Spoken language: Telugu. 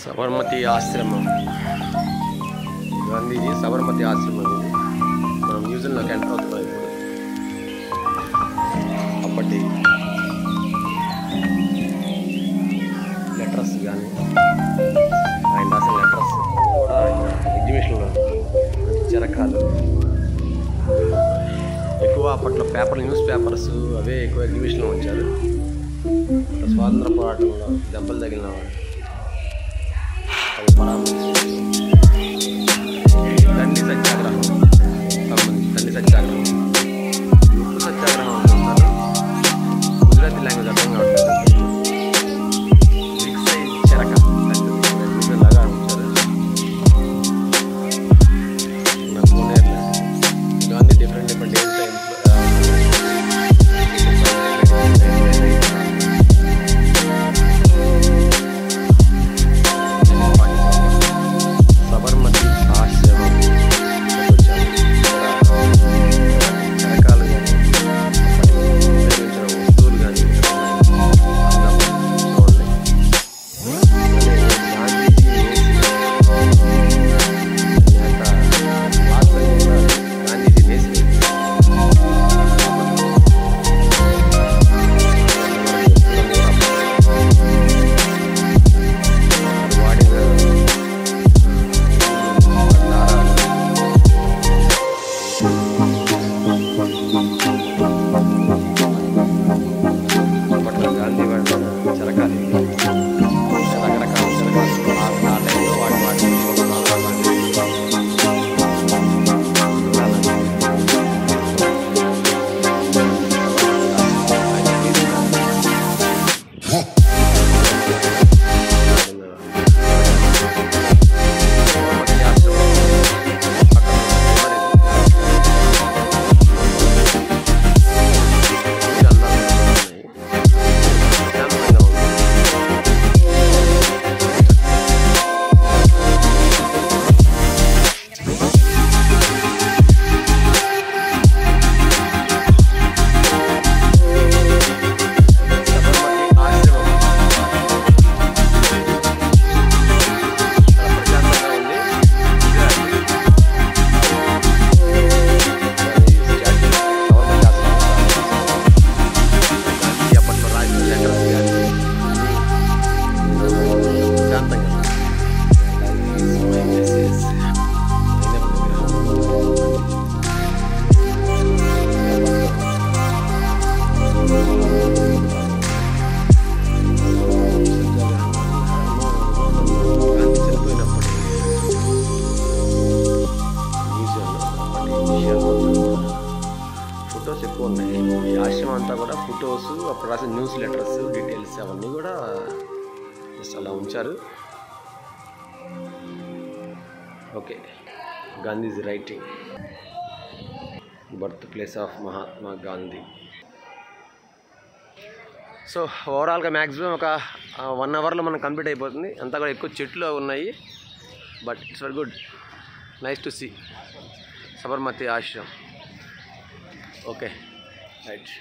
సబర్మతి ఆశ్రమం, గాంధీజీ సబర్మతి ఆశ్రమం. ఇది మనం మ్యూజియంలోకి ఎంటర్ అవుతున్నాం ఇప్పుడు. అప్పటి లెటర్స్ కానీ ఆయన రాసిన లెటర్స్ కూడా ఎగ్జిబిషన్లో చరకాలు ఎక్కువ. అప్పట్లో పేపర్లు, న్యూస్ పేపర్స్ అవే ఎక్కువ ఎగ్జిబిషన్లో ఉంచారు. స్వాతంత్ర పోరాటంలో దెబ్బలు తగిలిన వాళ్ళు దండి సత్యాగ్రహం, దండి సత్యాగ్రహం, ఉప్పు సత్యాగ్రహం అంటున్నారు. గుజరాతీ లాంగ్వేజ్ అర్థం కావట్లేదు. చెరక లాగా ఉంచారు. గాంధీ డిఫరెంట్ డేస్ ఫొటోస్ ఎక్కువ ఉన్నాయి. ఈ ఆశ్రమం అంతా కూడా ఫొటోస్, అప్పుడు రాసిన న్యూస్ లెటర్స్, డీటెయిల్స్ అవన్నీ కూడా జస్ట్ అలా ఉంచారు. Okay, Gandhiji writing, birth place of Mahatma Gandhi. So ఓవరాల్గా మ్యాక్సిమం ఒక 1 అవర్లో మనం కంప్లీట్ అయిపోతుంది. అంతా కూడా ఎక్కువ చెట్లు ఉన్నాయి. But it's very good, nice to see Sabarmati ఆశ్రమం. Okay, right.